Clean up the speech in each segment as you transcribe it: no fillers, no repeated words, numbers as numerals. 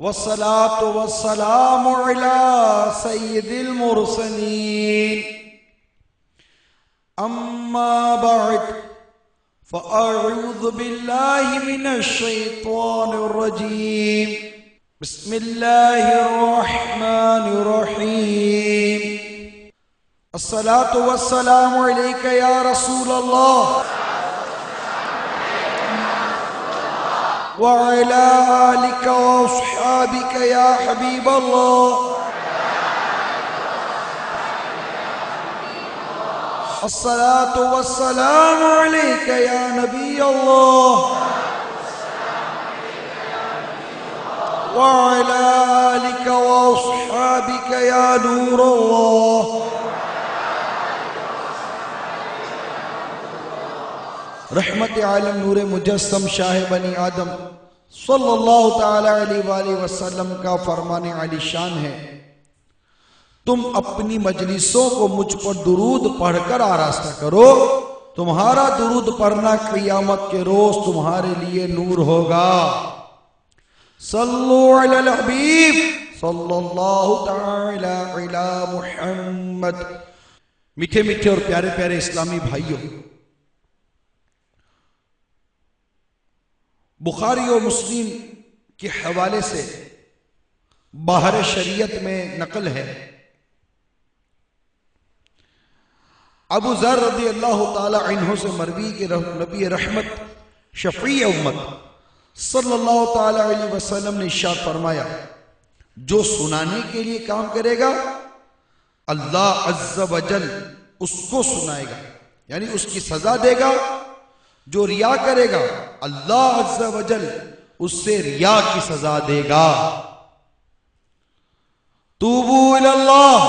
والصلاة والسلام على سيد المرسلين أما بعد فأعوذ بالله من الشيطان الرجيم بسم الله الرحمن الرحيم الصلاة والسلام عليك يا رسول الله وعلى آلك وأصحابك يا حبيب الله الصلاة والسلام عليك يا نبي الله وعلى آلك وأصحابك يا نور الله رحمت عالم نور مجسم شاہ بنی آدم صلی اللہ تعالی علیہ وآلہ وسلم کا فرمان علی شان ہے، تم اپنی مجلسوں کو مجھ پر درود پڑھ کر آراستہ کرو، تمہارا درود پڑھنا قیامت کے روز تمہارے لیے نور ہوگا۔ صلو علی الحبیب صلی اللہ تعالی علی محمد۔ میٹھے میٹھے اور پیارے پیارے اسلامی بھائیوں، بخاری و مسلم کے حوالے سے باہر شریعت میں نقل ہے، ابو ذر رضی اللہ تعالی عنہ سے مروی کہ نبی رحمت شفیع امت صلی اللہ تعالی علیہ وسلم نے ارشاد فرمایا، جو سنانے کے لیے کام کرے گا اللہ عز و جل اس کو سنائے گا، یعنی اس کی سزا دے گا۔ جو ریا کرے گا اللہ عز و جل اس سے ریا کی سزا دے گا۔ توبو الاللہ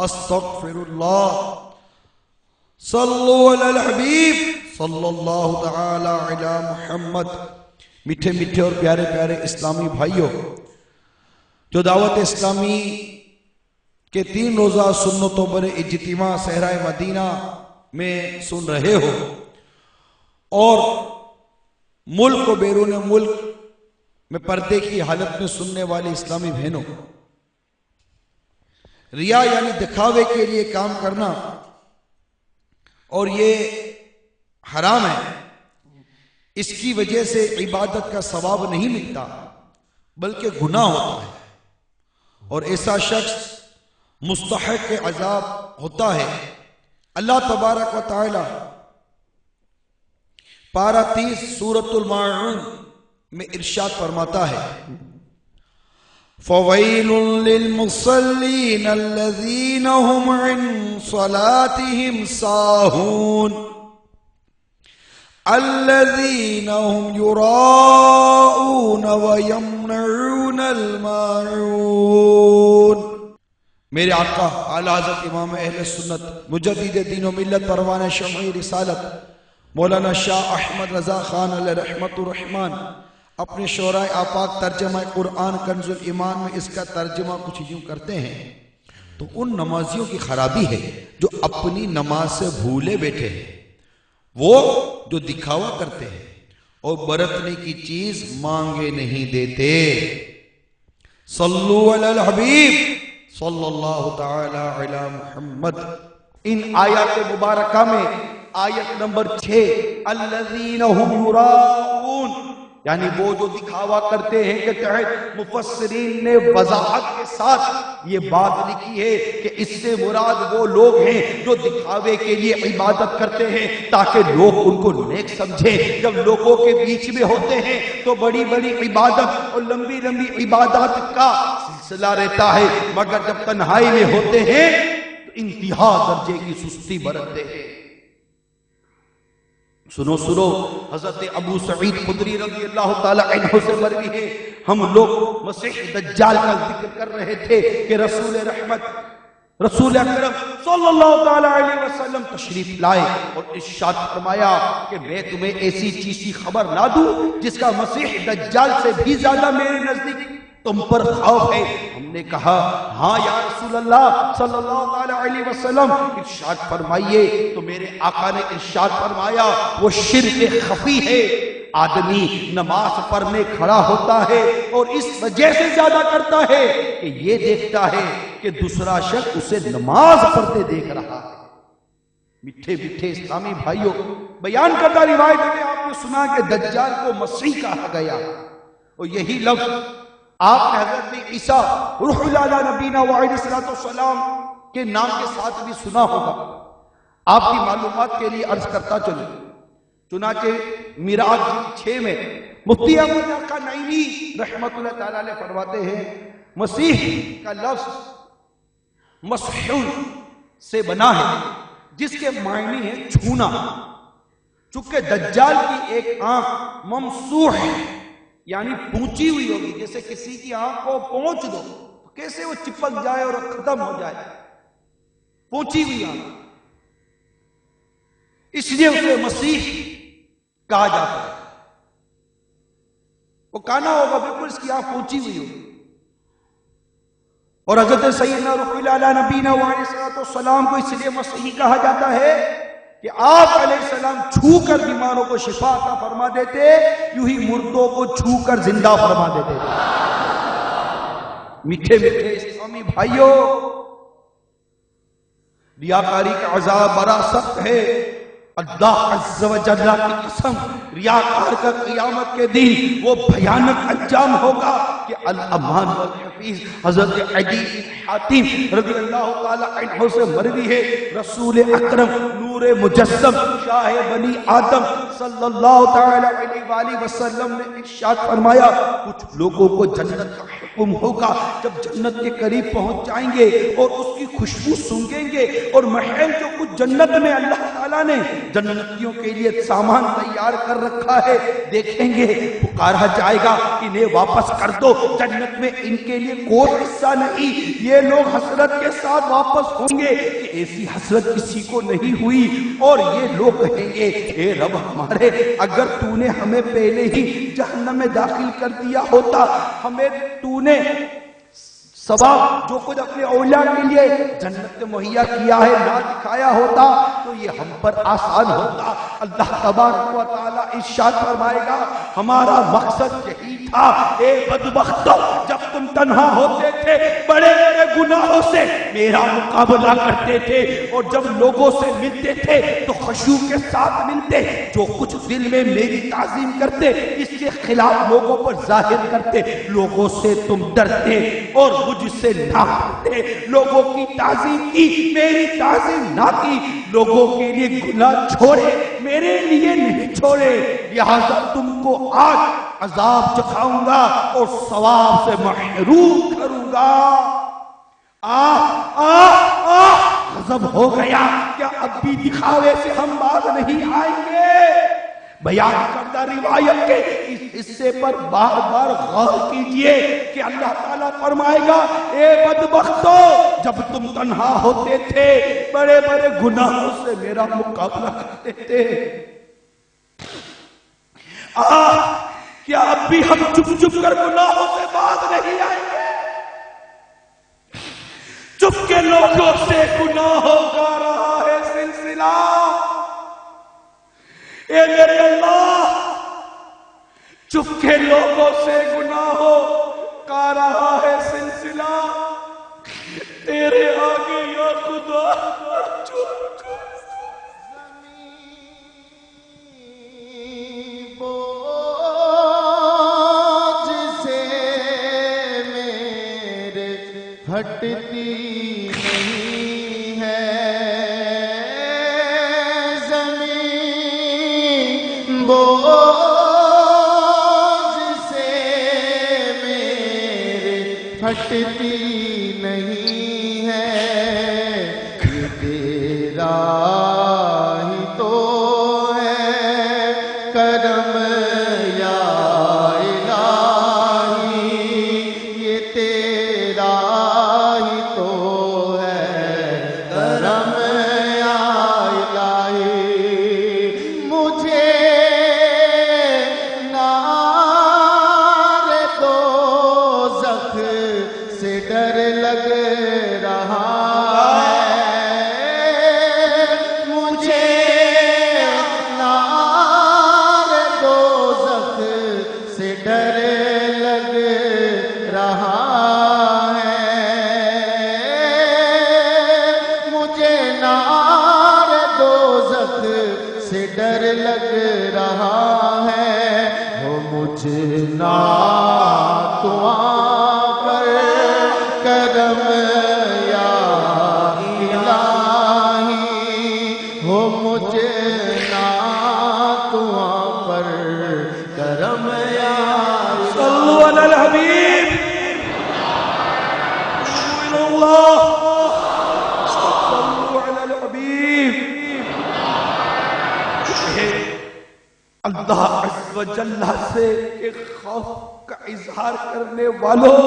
استغفر اللہ صلو علی الحبیب صلی اللہ تعالی علی محمد۔ میٹھے میٹھے اور پیارے پیارے اسلامی بھائیوں، جو دعوت اسلامی کے 3 روزہ سنتوں پر اجتماع صحرائے مدینہ میں سن رہے ہو اور ملک و بیرون ملک میں پردے کی حالت میں سننے والی اسلامی بہنوں، ریا یعنی دکھاوے کے لیے کام کرنا اور یہ حرام ہے، اس کی وجہ سے عبادت کا ثواب نہیں ملتا بلکہ گناہ ہوتا ہے اور ایسا شخص مستحق عذاب ہوتا ہے۔ اللہ تبارک و تعالی پارہ 30 سورۃ الماعون میں ارشاد فرماتا ہے، فَوَيْلٌ لِّلْمُصَلِّينَ الَّذِينَ هُمْ عَنْ صَلَاتِهِمْ سَاهُونَ الَّذِينَ هُمْ يُرَاءُونَ وَيَمْنَعُونَ الْمَاعُونَ۔ میرے آقا اعلیٰ حضرت امام اہل سنت مجدد دین و ملت پروانہ شمعی رسالت مولانا شاہ احمد رضا خان علیہ رحمت الرحمن اپنے شعراء آفاق ترجمہ قرآن کنز الایمان میں اس کا ترجمہ کچھ یوں کرتے ہیں، تو ان نمازیوں کی خرابی ہے جو اپنی نماز سے بھولے بیٹھے ہیں، وہ جو دکھاوا کرتے ہیں اور برتنے کی چیز مانگے نہیں دیتے۔ صلو علی الحبیب صلی اللہ تعالی علی محمد۔ ان آیات مبارکہ میں آیت نمبر 6 الذین هم یراؤون، یعنی وہ جو دکھاوا کرتے ہیں کے تحت مفسرین نے وضاحت کے ساتھ یہ بات لکھی ہے کہ اس سے مراد وہ لوگ ہیں جو دکھاوے کے لیے عبادت کرتے ہیں تاکہ لوگ ان کو نیک سمجھیں۔ جب لوگوں کے بیچ میں ہوتے ہیں تو بڑی بڑی عبادت اور لمبی لمبی عبادات کا سلسلہ رہتا ہے، مگر جب تنہائی میں ہوتے ہیں تو انتہا درجے کی سستی برتتے ہیں۔ سنو سنو، حضرت ابو سعید خدری رضی اللہ تعالی عنہ سے مروی ہے، ہم لوگ مسیح دجال کا ذکر کر رہے تھے کہ رسول رحمت رسول اکرم صلی اللہ تعالی علیہ وسلم تشریف لائے اور ارشاد فرمایا کہ میں تمہیں ایسی چیز کی خبر نہ دوں جس کا مسیح دجال سے بھی زیادہ میرے نزدیک تم پر خوف ہے۔ ہم نے کہا ہاں یا رسول اللہ صلی اللہ علیہ وسلم، ارشاد فرمائیے۔ تو میرے آقا نے ارشاد فرمایا وہ شرک خفی ہے، آدمی نماز پڑھنے کھڑا ہوتا ہے اور اس وجہ سے زیادہ کرتا ہے کہ یہ دیکھتا ہے کہ دوسرا شخص اسے نماز پڑھتے دیکھ رہا ہے۔ میٹھے میٹھے اسلامی بھائیوں، بیان کردہ روایت میں آپ نے سنا کہ دجال کو مسیح کہا گیا، اور یہی لفظ آپ نے حضرت عیسیٰ روح اللہ نبینا وعلیہ السلام کے نام کے ساتھ بھی سنا ہوگا۔ آپ کی معلومات کے لیے عرض کرتا چلوں، چنانچہ میراج 6 میں مفتی احمد آقا نعیمی رحمت اللہ تعالیٰ علیہ فرماتے ہیں مسیح کا لفظ مسحون سے بنا ہے، جس کے معنی ہے چھونا۔ چونکہ دجال کی ایک آنکھ ممسوح ہے، یعنی پونچی ہوئی ہوگی، جیسے کسی کی آنکھ کو پونچھ دو کیسے وہ چپک جائے اور ختم ہو جائے، پونچی ہوئی آنکھ، اس لیے اسے مسیح کہا جاتا ہے۔ وہ کانا ہوگا، بالکل اس کی آنکھ پونچی ہوئی ہوگی۔ اور حضرت سیدنا رسول اللہ علیہ نبینا علیہ السلام کو اس لیے مسیح کہا جاتا ہے کہ آپ علیہ السلام چھو کر بیماروں کو شفا عطا فرما دیتے، یوں ہی مردوں کو چھو کر زندہ فرما دیتے تھے۔ میٹھے میٹھے اسلامی بھائیوں، ریاکاری کا عذاب بڑا سخت ہے۔ اللہ عز و جل کی قسم، ریاکار کا قیامت کے دن وہ بھیانک انجام ہوگا کہ الامان والحفیظ حضرت عدی بن حاتم رضی اللہ تعالی عنہ سے مروی ہے، رسول اکرم نور مجسم شاہ بنی آدم صلی اللہ تعالی علیہ وآلہ وسلم نے ارشاد فرمایا کچھ لوگوں کو جنت کا حکم ہوگا، جب جنت کے قریب پہنچ جائیں گے اور اس کی خوشبو سونگیں گے، اور محل جو کچھ جنت میں اللہ تعالیٰ نے جنتیوں کے لیے سامان تیار کر رکھا ہے دیکھیں گے، پکارا جائے گا انہیں واپس کر دو، جنت میں ان کے لیے کوئی حصہ نہیں۔ یہ لوگ حسرت کے ساتھ واپس ہوں گے کہ ایسی حسرت کسی کو نہیں ہوئی، اور یہ لوگ کہیں گے اے رب ہمارے، اگر تو نے ہمیں پہلے ہی جہنم میں داخل کر دیا ہوتا، ہمیں تو نے ثواب جو کچھ اپنے اولیاء کے لیے جنت مہیا کیا ہے نہ دکھایا ہوتا تو یہ ہم پر آسان ہوتا۔ اللہ تبارک و تعالی ارشاد فرمائے گا ہمارا مقصد یہی تھا، اے بدبختو جب تم تنہا ہوتے تھے بڑے بڑے گناہوں سے میرا مقابلہ کرتے تھے، اور جب لوگوں سے ملتے تھے تو خشوع کے ساتھ ملتے، جو کچھ دل میں میری تعظیم کرتے اس کے خلاف لوگوں پر ظاہر کرتے، لوگوں سے تم ڈرتے اور مجھ سے نہ کرتے، لوگوں کی تعظیم کی میری تعظیم نہ کی، لوگوں کے لیے گناہ چھوڑے میرے لیے نہیں چھوڑے، لہذا تم کو آج عذاب چکھاؤں گا اور ثواب سے محروم کروں گا۔ غضب ہو گیا، کیا اب بھی دکھاوے سے ہم باز نہیں آئیں گے؟ بیان کردہ روایت کے اس حصے پر بار بار غور کیجئے کہ اللہ تعالیٰ فرمائے گا اے بدبختو جب تم تنہا ہوتے تھے بڑے بڑے گناہوں سے میرا مقابلہ کرتے تھے، کیا اب بھی ہم چپ چپ کر گناہوں سے باز نہیں آئیں گے؟ چپ کے لوگوں سے گناہوں کا رہا ہے سلسلہ، اے میرے اللہ چپ کے لوگوں سے گناہوں کا رہا ہے سلسلہ، تیرے آگے یا خدا چپ بوجھ سے میرے ہٹتی نہیں ہے، زمین بوجھ سے میرے ہٹتی نہیں ہے، یہ تیرا ہی تو ہے کرم یا الہی، یہ تیرا ہی تو ہے کرم یا الہی، مجھے نار دوزخ سے ڈر نہ تو پر کرم یا الہی ہو مجھے نہ تو پر کرم یا صلو علی الحبیب اللہ صلو علی الحبیب اللہ عز و جل سے ایک خوف کا اظہار کرنے والوں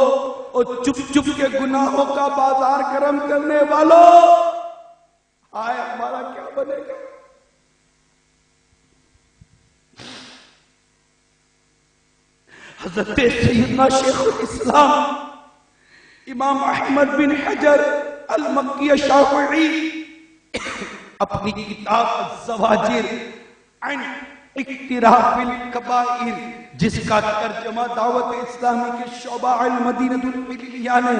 اور چپ چپ کے گناہوں کا بازار گرم کرنے والوں آئے ہمارا کیا بنے گا؟ حضرت سیدنا شیخ الاسلام امام احمد بن حجر المکی شافعی اپنی کتاب الزواجر عن اقتراف الکبائر جس کا ترجمہ دعوت اسلامی کے شعبہ المدینہ الفقیہ نے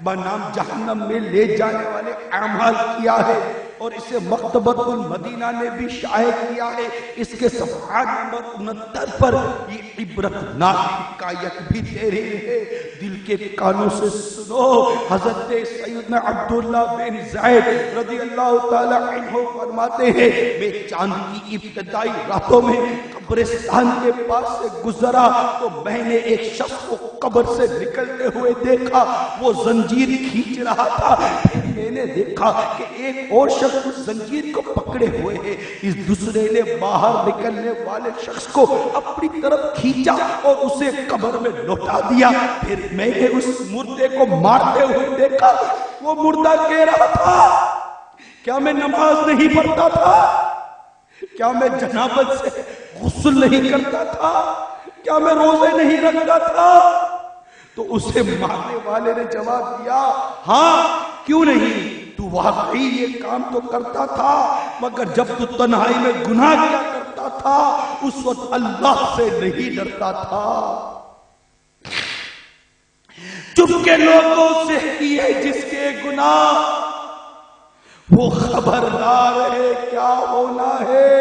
بنام جہنم میں لے جانے والے اعمال کیا ہے اور اسے مکتبۃ المدینہ نے بھی شائع کیا ہے. اس کے صفحات نمبر 69 پر یہ عبرتناک حکایت بھی دے رہی ہے. دل کے کانوں سے سنو. حضرت سیدنا عبداللہ بن زید رضی اللہ تعالی عنہ فرماتے ہیں میں چاند کی ابتدائی راتوں میں قبرستان کے پاس سے گزرا تو میں نے ایک شخص کو قبر سے نکلتے ہوئے دیکھا. وہ زنجیر کھینچ رہا تھا. پھر میں نے دیکھا کہ ایک اور شخص اس زنجیر کو پکڑے ہوئے ہے. اس دوسرے نے باہر نکلنے والے شخص کو اپنی طرف کھینچا اور اسے قبر میں لوٹا دیا. پھر میں نے اس مردے کو مارتے ہوئے دیکھا. وہ مردہ کہہ رہا تھا کیا میں نماز نہیں پڑھتا تھا؟ کیا میں جنابت سے غسل نہیں کرتا تھا؟ کیا میں روزے نہیں رکھتا تھا؟ تو اسے مارنے والے نے جواب دیا ہاں کیوں نہیں، تو واقعی یہ کام تو کرتا تھا مگر جب تو تنہائی میں گناہ کیا کرتا تھا اس وقت اللہ سے نہیں ڈرتا تھا. چپ کے لوگوں سے کیے جس کے گناہ وہ خبردار ہے کیا ہونا ہے.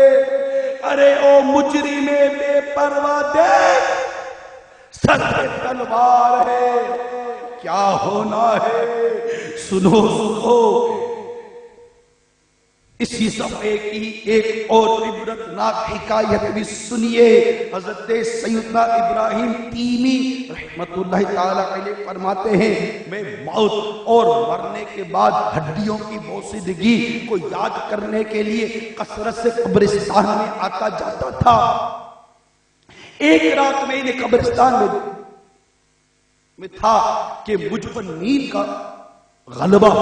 ارے او مجرم بے پرواہ دیکھ سر پہ تلوار ہے کیا ہونا ہے. سنو سنو اسی صفحے کی ایک اور عبرتناک حکایت بھی سنیے. حضرت سیدنا ابراہیم تیمی رحمت اللہ تعالی علیہ فرماتے ہیں میں موت اور مرنے کے بعد ہڈیوں کی بوسیدگی کو یاد کرنے کے لیے کثرت سے قبرستان میں آتا جاتا تھا. ایک رات میں نے قبرستان میں تھا کہ مجھ پر نیند کا غلبہ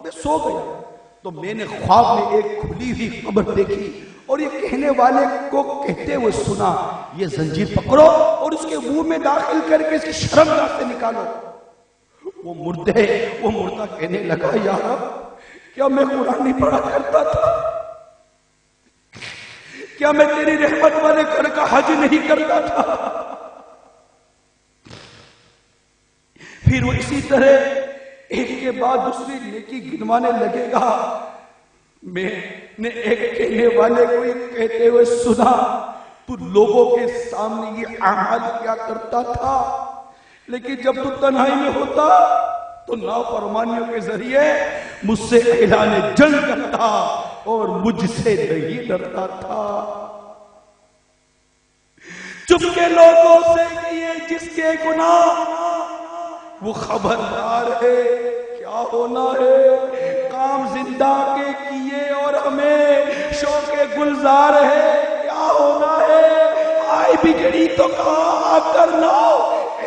میں سو گیا تو میں نے خواب میں ایک کھلی ہوئی قبر دیکھی اور یہ کہنے والے کو کہتے ہوئے سنا یہ زنجیر پکڑو اور اس کے منہ میں داخل کر کے اس کی شرمگاہ سے نکالو. وہ مردہ کہنے لگا یا رب کیا میں قرآن نہیں پڑھا کرتا تھا؟ کیا میں تیری رحمت والے گھر کا حج نہیں کرتا تھا؟ پھر وہ اسی طرح ایک کے بعد دوسری نیکی گنوانے لگے گا. میں نے ایک کہنے والے کو یہ کہتے ہوئے سنا تو لوگوں کے سامنے یہ اعمال کیا کرتا تھا لیکن جب تو تنہائی میں ہوتا تو نافرمانیوں کے ذریعے مجھ سے اعلان جنگ کرتا اور مجھ سے نہیں ڈرتا تھا. چپ کے لوگوں سے کیے جس کے گناہ وہ خبردار ہے کیا ہونا ہے. کام زندہ کے کیے اور ہمیں شوق گلزار ہے کیا ہونا ہے. آئی بگڑی تو کہاں آ کر لاؤ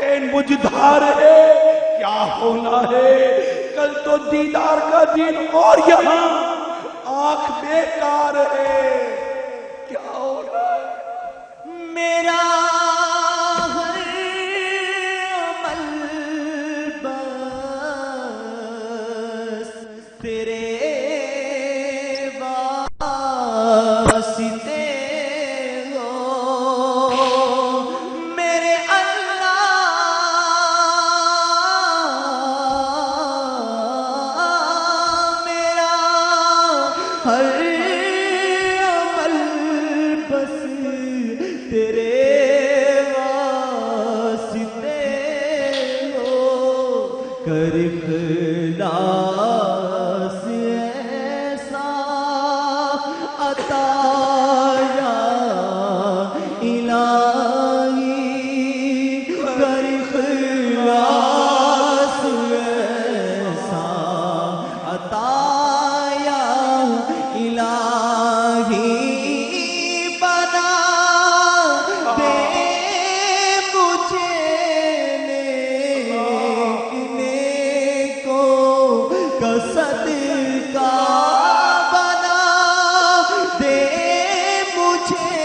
این مجھدار ہے کیا ہونا ہے. کل تو دیدار کا دن اور یہاں آنکھ بیکار ہے کیا ہونا ہے. میرا کر اخلاص ایسا عطا یا الہی، کر اخلاص ایسا عطا یا الہی، بنا دے مجھے نیکوں کا صدقہ، بنا دے مجھے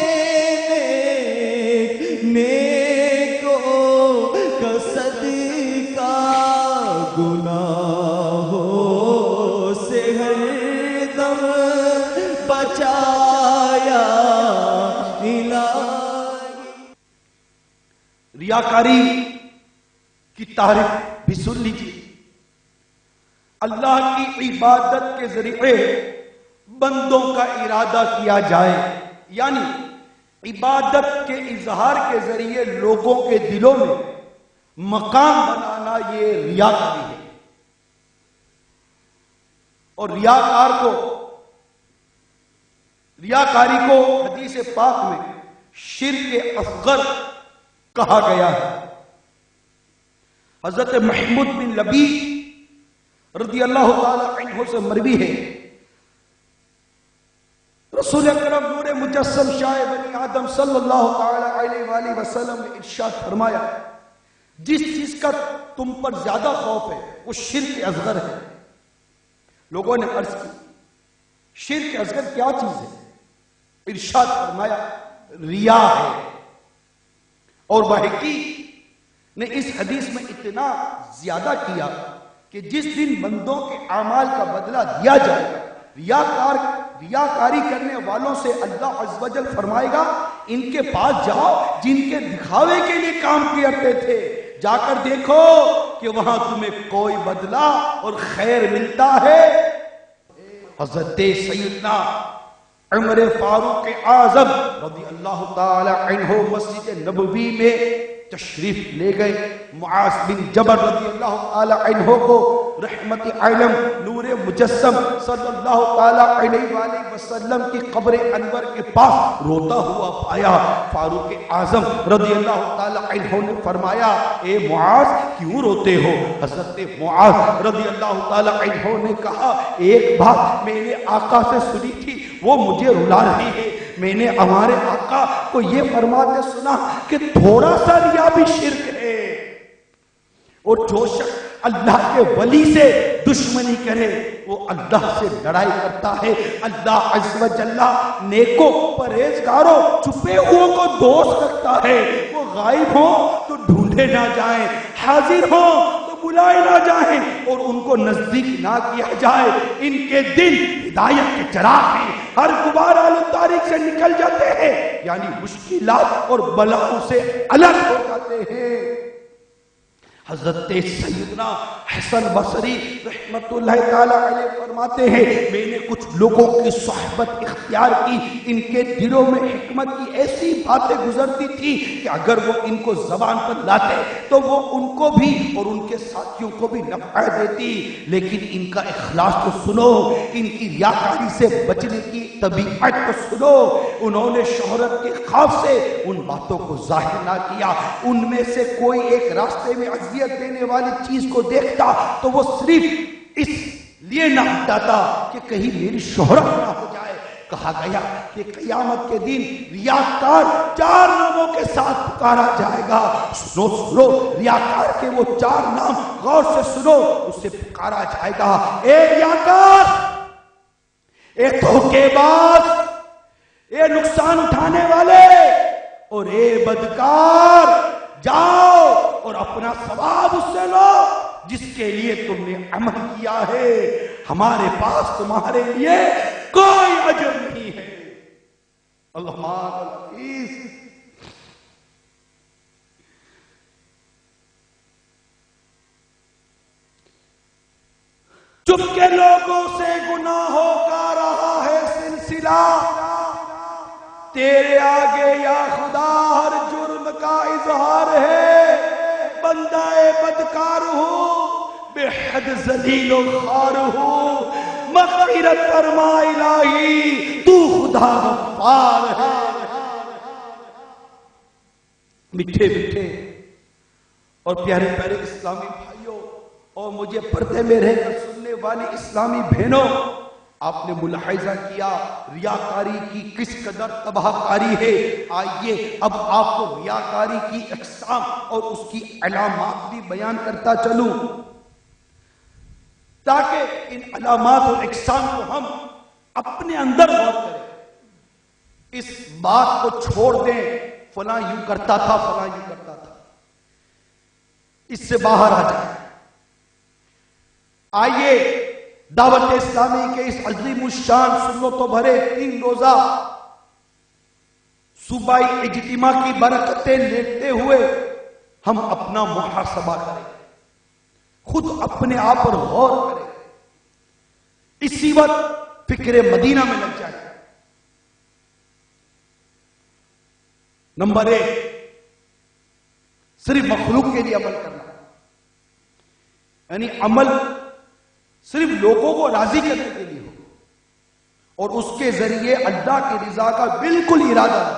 نیکوں کا صدقہ، گناہوں سے ہر دم بچایا الہی۔ ریاکاری کی تعریف بھی سن لیجیے۔ اللہ کی عبادت کے ذریعے بندوں کا ارادہ کیا جائے، یعنی عبادت کے اظہار کے ذریعے لوگوں کے دلوں میں مقام بنانا، یہ ریاکاری ہے۔ اور ریاکاری کو حدیث پاک میں شرک اصغر کہا گیا ہے۔ حضرت محمود بن لبیب رضی اللہ تعالی عنہ سے مروی ہے، رسول اکرم نور مجسم شاہ بنی آدم صلی اللہ تعالی علیہ وآلہ وسلم نے ارشاد فرمایا، جس چیز کا تم پر زیادہ خوف ہے وہ شرک اصغر ہے۔ لوگوں نے عرض کی شرک اصغر کیا چیز ہے؟ ارشاد فرمایا ریا ہے۔ اور بحقی نے اس حدیث میں اتنا زیادہ کیا کہ جس دن بندوں کے اعمال کا بدلہ دیا جائے گا، ریاکاری کرنے والوں سے اللہ عز و جل فرمائے گا ان کے پاس جاؤ جن کے دکھاوے کے لیے کام کرتے تھے، جا کر دیکھو کہ وہاں تمہیں کوئی بدلہ اور خیر ملتا ہے۔ حضرت سیدنا عمر فاروق اعظم رضی اللہ تعالی عنہ مسجد نبوی میں تشریف لے گئے۔ معاذ بن جبل رضی اللہ تعالی عنہ کو رحمت عالم نور مجسم صلی اللہ تعالی علیہ وآلہ وسلم کی قبر انور کے پاس روتا ہوا پایا۔ فاروق اعظم رضی اللہ تعالی عنہ نے فرمایا اے معاذ کیوں روتے ہو؟ حضرت معاذ رضی اللہ تعالی عنہ نے کہا ایک بات میں نے آقا سے سنی تھی وہ مجھے رلا رہی ہے۔ میں نے ہمارے آقا کو یہ فرماتے سنا کہ تھوڑا سا ریا بھی شرک ہے، اور جو شخص اللہ کے ولی سے دشمنی کرے وہ اللہ سے لڑائی کرتا ہے۔ اللہ عز و جل نیکوں پرہیزگاروں چھپے ہوئوں کو دوست رکھتا ہے۔ وہ غائب ہوں تو ڈھونڈے نہ جائیں، حاضر ہوں تو بلائے نہ جائیں، اور ان کو نزدیک نہ کیا جائے۔ ان کے دل ہدایت کے چراغ ہیں، ہر غبار آلود تاریخ سے نکل جاتے ہیں، یعنی مشکلات اور بلاؤں سے الگ ہو جاتے ہیں۔ حضرت سیدنا حسن بصری رحمت اللہ تعالی علیہ فرماتے ہیں میں نے کچھ لوگوں کی صحبت اختیار کی، ان کے دلوں میں حکمت کی ایسی باتیں گزرتی تھی کہ اگر وہ ان کو زبان پر لاتے تو وہ ان کو بھی اور ان کے ساتھیوں کو بھی نفع دیتی، لیکن ان کا اخلاص تو سنو، ان کی ریاکاری سے بچنے کی طبیعت تو سنو۔ انہوں نے شہرت کے خوف سے ان باتوں کو ظاہر نہ کیا۔ ان میں سے کوئی ایک راستے میں دینے والی چیز کو دیکھتا تو وہ صرف اس لیے نہ ہٹاتا کہ کہیں میری شہرت نہ ہو جائے۔ کہا گیا کہ قیامت کے دن ریاکار 4 ناموں کے ساتھ پکارا جائے گا۔ سنو ریاکار کے وہ 4 نام غور سے سنو، اسے پکارا جائے گا اے ریاکار، اے دھوکے باز، اے نقصان اٹھانے والے، اور اے بدکار، جاؤ اور اپنا ثواب اس سے لو جس کے لیے تم نے عمل کیا ہے، ہمارے پاس تمہارے لیے کوئی اجر نہیں ہے۔ اللہ العزیز چپ کے لوگوں سے گناہوں کا رہا ہے سلسلہ، تیرے آگے یا خدا ہر جرم کا اظہار ہے، بندہ بدکار ہوں، حد ذلیل و خوار ہوں، مغفرت فرما الہی تو خدا غفار ہے۔ میٹھے میٹھے اور پیارے پیارے اسلامی بھائیوں اور مجھے پردے میں رہ کر سننے والی اسلامی بہنوں، آپ نے ملاحظہ کیا ریاکاری کی کس قدر تباہ کاری ہے۔ آئیے اب آپ کو ریاکاری کی اقسام اور اس کی علامات بھی بیان کرتا چلوں، تاکہ ان علامات اور اقسام کو ہم اپنے اندر غور کریں، اس بات کو چھوڑ دیں فلاں یوں کرتا تھا فلاں یوں کرتا تھا، اس سے باہر آ جائیں۔ آئیے دعوت اسلامی کے اس عظیم الشان سنتوں بھرے 3 روزہ صوبائی اجتماع کی برکتیں لیتے ہوئے ہم اپنا محاسبہ کریں، خود اپنے آپ پر غور کریں، اسی وقت فکر مدینہ میں لگ جائیں۔ نمبر 1، صرف مخلوق کے لیے عمل کرنا، یعنی عمل صرف لوگوں کو راضی کرنے کے لیے ہو اور اس کے ذریعے اللہ کی رضا کا بالکل ارادہ ہو۔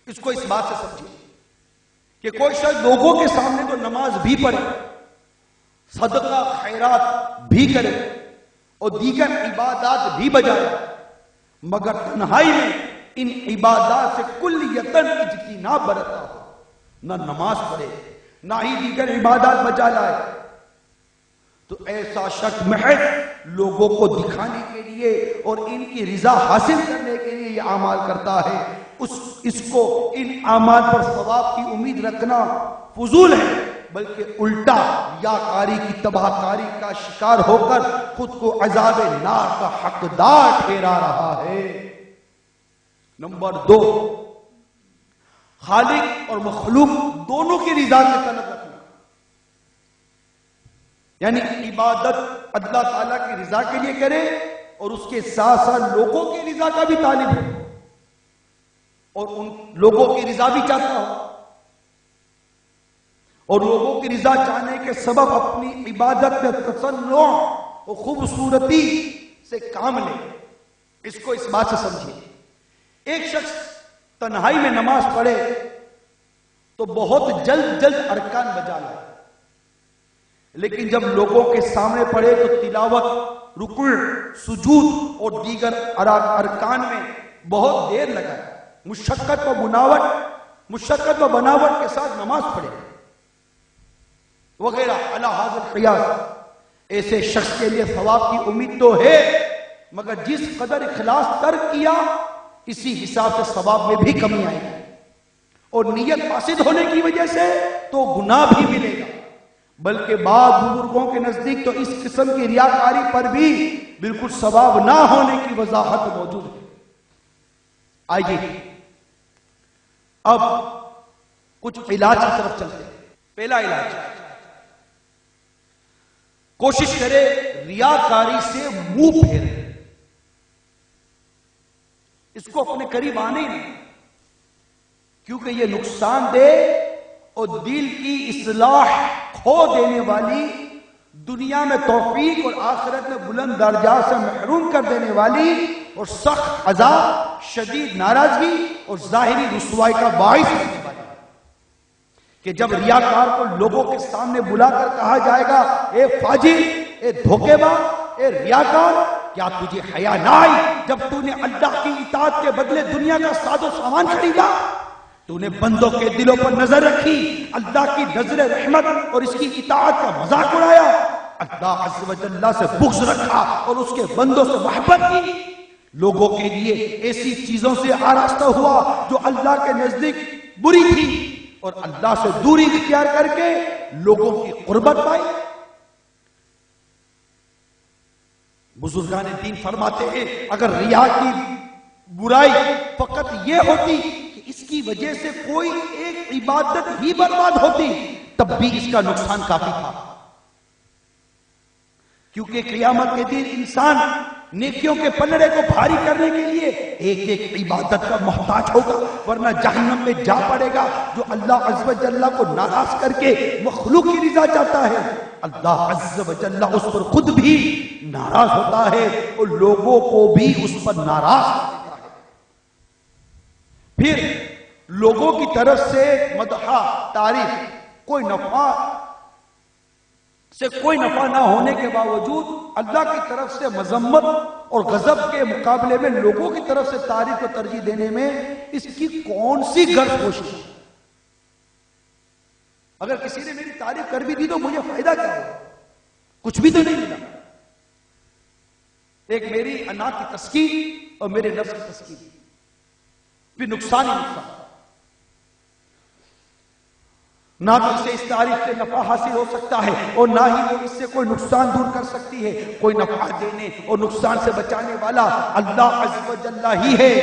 اس کو اس بات سے سمجھیں کہ کوئی شخص لوگوں کے سامنے تو نماز بھی پڑھے، صدقہ خیرات بھی کرے اور دیگر عبادات بھی بجائے، مگر تنہائی میں ان عبادات سے کلیتاً اجتناب برتا ہو، نہ نماز پڑھے نہ ہی دیگر عبادات بجا لائے، تو ایسا شخص محض لوگوں کو دکھانے کے لیے اور ان کی رضا حاصل کرنے کے لیے یہ اعمال کرتا ہے۔ اس کو ان اعمال پر ثواب کی امید رکھنا فضول ہے، بلکہ الٹا ریاکاری کی تباہ کاری کا شکار ہو کر خود کو عذاب نار کا حقدار ٹھہرا رہا ہے۔ نمبر 2، خالق اور مخلوق دونوں کی رضا کے طلب رکھنا، یعنی عبادت اللہ تعالیٰ کی رضا کے لیے کرے اور اس کے ساتھ ساتھ لوگوں کی رضا کا بھی طالب ہے اور ان لوگوں کی رضا بھی چاہتا ہو، اور لوگوں کی رضا چاہنے کے سبب اپنی عبادت میں تسنع اور خوبصورتی سے کام لے۔ اس کو اس بات سے سمجھیے، ایک شخص تنہائی میں نماز پڑھے تو بہت جلد ارکان بجا لائے، لیکن جب لوگوں کے سامنے پڑھے تو تلاوت، رکوع، سجود اور دیگر ارکان میں بہت دیر لگائے، مشقت و بناوٹ کے ساتھ نماز پڑھے وغیرہ علی ھذا القیاس۔ ایسے شخص کے لیے ثواب کی امید تو ہے، مگر جس قدر اخلاص ترک کیا اسی حساب سے ثواب میں بھی کمی آئے گی، اور نیت فاسد ہونے کی وجہ سے تو گناہ بھی ملے گا۔ بلکہ بعض بزرگوں کے نزدیک تو اس قسم کی ریاکاری پر بھی بالکل ثواب نہ ہونے کی وضاحت موجود ہے۔ آئیے اب کچھ علاج کی طرف چلتے ہیں۔ پہلا علاج، کوشش کرے ریاکاری سے منہ پھیرے، اس کو اپنے قریب آنے ہی نہیں، کیونکہ یہ نقصان دہ اور دل کی اصلاح کھو دینے والی، دنیا میں توفیق اور آخرت میں بلند درجات سے محروم کر دینے والی اور سخت عذاب، شدید ناراضگی اور ظاہری رسوائی کا باعث ہونے والی، کہ جب ریاکار کو لوگوں کے سامنے بلا کر کہا جائے گا، اے فاجر، اے دھوکے باز، اے ریاکار، کیا تجھے حیا نہ آئی جب تو نے اللہ کی اطاعت کے بدلے دنیا کا ساز و سامان خریدا؟ تو نے بندوں کے دلوں پر نظر رکھی، اللہ کی نظر رحمت اور اس کی اطاعت کا مذاق اڑایا، اللہ عز و جل سے بغض رکھا اور اس کے بندوں سے محبت کی، لوگوں کے لیے ایسی چیزوں سے آراستہ ہوا جو اللہ کے نزدیک بری تھی اور اللہ سے دوری اختیار کر کے لوگوں کی قربت پائی۔ بزرگان دین فرماتے ہیں اگر ریا کی برائی فقط یہ ہوتی کہ اس کی وجہ سے کوئی ایک عبادت ہی برباد ہوتی تب بھی اس کا نقصان کافی تھا، کیونکہ قیامت کے دن انسان نیکیوں کے پلڑے کو بھاری کرنے کے لیے ایک ایک عبادت کا محتاج ہوگا، ورنہ جہنم میں جا پڑے گا۔ جو اللہ عز و جل کو ناراض کر کے مخلوق کی رضا چاہتا ہے، اللہ عز و جل اس پر خود بھی ناراض ہوتا ہے اور لوگوں کو بھی اس پر ناراض ہوتا ہے۔ پھر لوگوں کی طرف سے مدح تعریف کوئی نفع نہ ہونے کے باوجود اللہ کی طرف سے مذمت اور غضب کے مقابلے میں لوگوں کی طرف سے تعریف کو ترجیح دینے میں اس کی کون سی غرض کوشش ہے؟ اگر کسی نے میری تعریف کر بھی دی تو مجھے فائدہ کیا ہو؟ کچھ بھی تو نہیں ملا۔ ایک میری انا کی تسکین اور میرے نفس کی تسکین، پھر نقصان ہی نقصان۔ نہ تو اسے اس تعریف سے نفع حاصل ہو سکتا ہے اور نہ ہی وہ اس سے کوئی نقصان دور کر سکتی ہے۔ کوئی نفع دینے اور نقصان سے بچانے والا اللہ عز و جل ہی ہے۔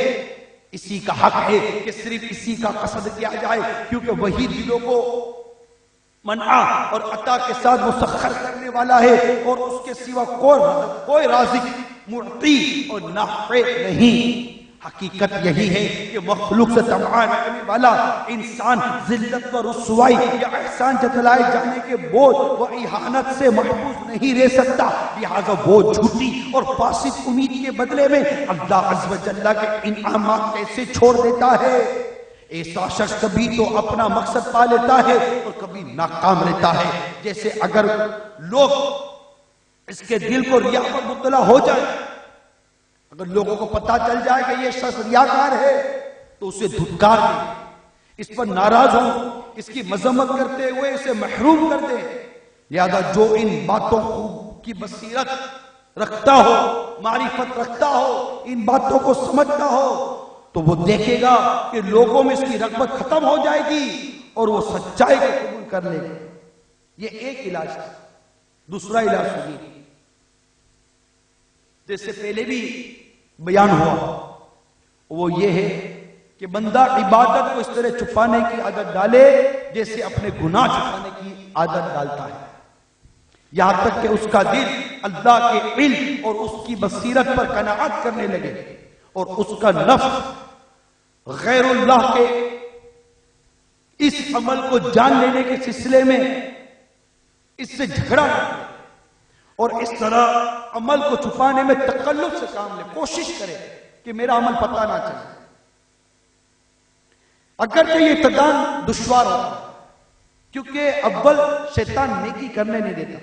اسی کا حق ہے کہ صرف اسی کا قصد کیا جائے، کیونکہ وہی دلوں کو منع اور عطا کے ساتھ مسخر کرنے والا ہے، اور اس کے سوا کوئی رازق، معطی اور نافع نہیں۔ حقیقت یہی ہے کہ مخلوق سے طمع رکھنے والا انسان ذلت و رسوائی یا احسان جتلائے جانے کے بوجھ و اہانت سے محفوظ نہیں رہ سکتا، لہذا وہ جھوٹی اور فاسد امید کے بدلے میں اللہ عز و جل کے انعامات کیسے چھوڑ دیتا ہے۔ ایسا شخص کبھی تو اپنا مقصد پا لیتا ہے اور کبھی ناکام رہتا ہے۔ جیسے اگر لوگ اس کے دل کو ریا پر مبتلا ہو جائے، اگر لوگوں کو پتا چل جائے کہ یہ شخص ریاکار ہے تو اسے دھتکار دیں، اس پر ناراض ہوں، اس کی مذمت کرتے ہوئے اسے محروم کر دیں۔ لہذا جو ان باتوں کی بصیرت رکھتا ہو، معرفت رکھتا ہو، ان باتوں کو سمجھتا ہو، تو وہ دیکھے گا کہ لوگوں میں اس کی رغبت ختم ہو جائے گی اور وہ سچائی کو قبول کر لے گا۔ یہ ایک علاج ہے۔ دوسرا علاج سنیے، جیسے پہلے بھی بیان ہوا، وہ یہ ہے کہ بندہ عبادت کو اس طرح چھپانے کی عادت ڈالے جیسے اپنے گناہ چھپانے کی عادت ڈالتا ہے، یہاں تک کہ اس کا دل اللہ کے علم اور اس کی بصیرت پر قناعت کرنے لگے اور اس کا نفس غیر اللہ کے اس عمل کو جان لینے کے سلسلے میں اس سے جھگڑا کرے اور اس طرح عمل کو چھپانے میں تکلف سے کام لے، کوشش کرے کہ میرا عمل پتہ نہ چلے۔ اگرچہ یہ ابتداءً دشوار ہوتا ہے، کیونکہ اول شیطان نیکی کرنے نہیں دیتا،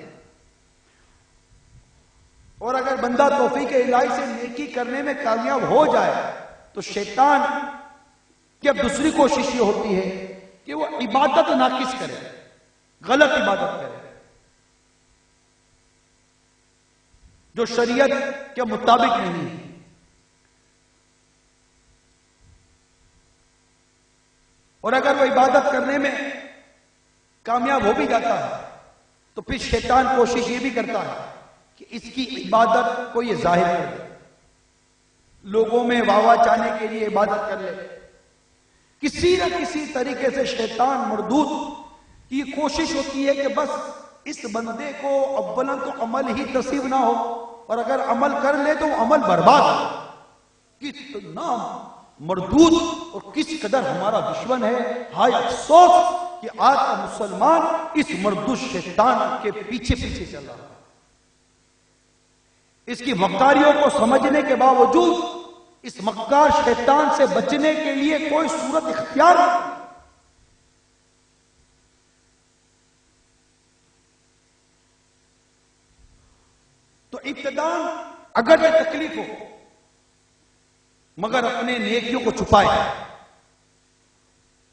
اور اگر بندہ توفیق الہی سے نیکی کرنے میں کامیاب ہو جائے تو شیطان کی اب دوسری کوشش یہ ہوتی ہے کہ وہ عبادت ناقص کرے، غلط عبادت کرے جو شریعت کے مطابق نہیں ہے۔ اور اگر وہ عبادت کرنے میں کامیاب ہو بھی جاتا ہے تو پھر شیطان کوشش یہ بھی کرتا ہے کہ اس کی عبادت کو یہ ظاہر کر دے، لوگوں میں واہ واہ چاہنے کے لیے عبادت کر لے۔ کسی نہ کسی طریقے سے شیطان مردود کی کوشش ہوتی ہے کہ بس اس بندے کو اولاً تو عمل ہی نصیب نہ ہو، اور اگر عمل کر لے تو عمل برباد ہو۔ کتنا مردود اور کس قدر ہمارا دشمن ہے، ہائے افسوس کہ آج کا مسلمان اس مردود شیطان کے پیچھے پیچھے چل رہا ہے۔ اس کی مکاریوں کو سمجھنے کے باوجود اس مکار شیطان سے بچنے کے لیے کوئی صورت اختیار نہیں۔ تو ابتداء اگر یہ تکلیف ہو مگر اپنے نیکیوں کو چھپائے،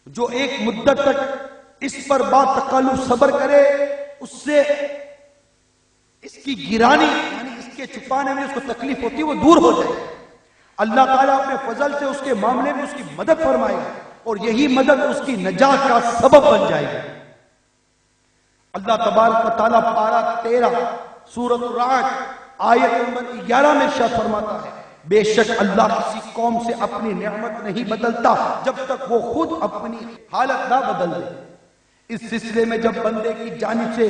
جو ایک مدت تک اس پر بات تکلف صبر کرے، اس سے اس کی گرانی یعنی اس کے چھپانے میں اس کو تکلیف ہوتی ہے وہ دور ہو جائے، اللہ تعالیٰ اپنے فضل سے اس کے معاملے میں اس کی مدد فرمائے گا اور یہی مدد اس کی نجات کا سبب بن جائے گی۔ اللہ تبارک و تعالیٰ پارہ 13 سورۃ الرعد آیت نمبر 11 میں ارشاد فرماتا ہے، بے شک اللہ کسی قوم سے اپنی نعمت نہیں بدلتا جب تک وہ خود اپنی حالت نہ بدل دے۔ اس سلسلے میں جب بندے کی جانب سے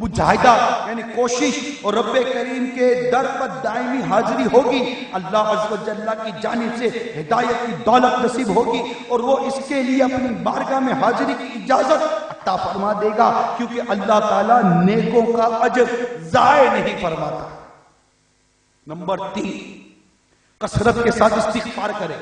مجاہدہ یعنی کوشش اور رب کریم کے در پر دائمی حاضری ہوگی، اللہ عز و جل کی جانب سے ہدایت کی دولت نصیب ہوگی اور وہ اس کے لیے اپنی بارگاہ میں حاضری کی اجازت عطا فرما دے گا، کیونکہ اللہ تعالیٰ نیکوں کا اجر ضائع نہیں فرماتا۔ نمبر 3، کثرت کے ساتھ استغفار کرے،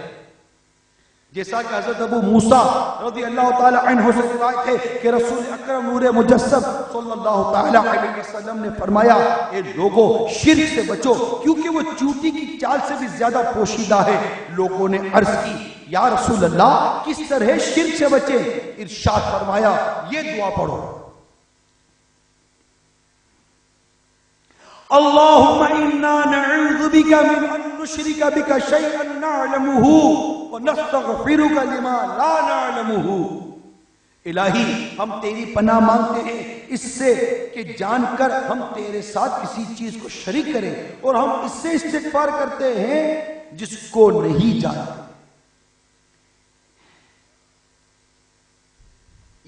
جیسا کہ حضرت ابو موسیٰ رضی اللہ تعالی عنہ سے روایت ہے کہ رسول اکرم نور مجسم صلی اللہ تعالی علیہ وسلم نے فرمایا، اے لوگوں شرک سے بچو کیونکہ وہ چوٹی کی چال سے بھی زیادہ پوشیدہ ہے۔ لوگوں نے عرض کی، یا رسول اللہ کس طرح شرک سے بچے؟ ارشاد فرمایا، یہ دعا پڑھو، اللہم انا نعوذ بک من ان نشرک بک شیئا نعلمہ ونستغفرک لما لا نعلمہ۔ الہی ہم تیری پناہ مانگتے ہیں اس سے کہ جان کر ہم تیرے ساتھ کسی چیز کو شریک کریں، اور ہم اس سے استغفار کرتے ہیں جس کو نہیں جانتے۔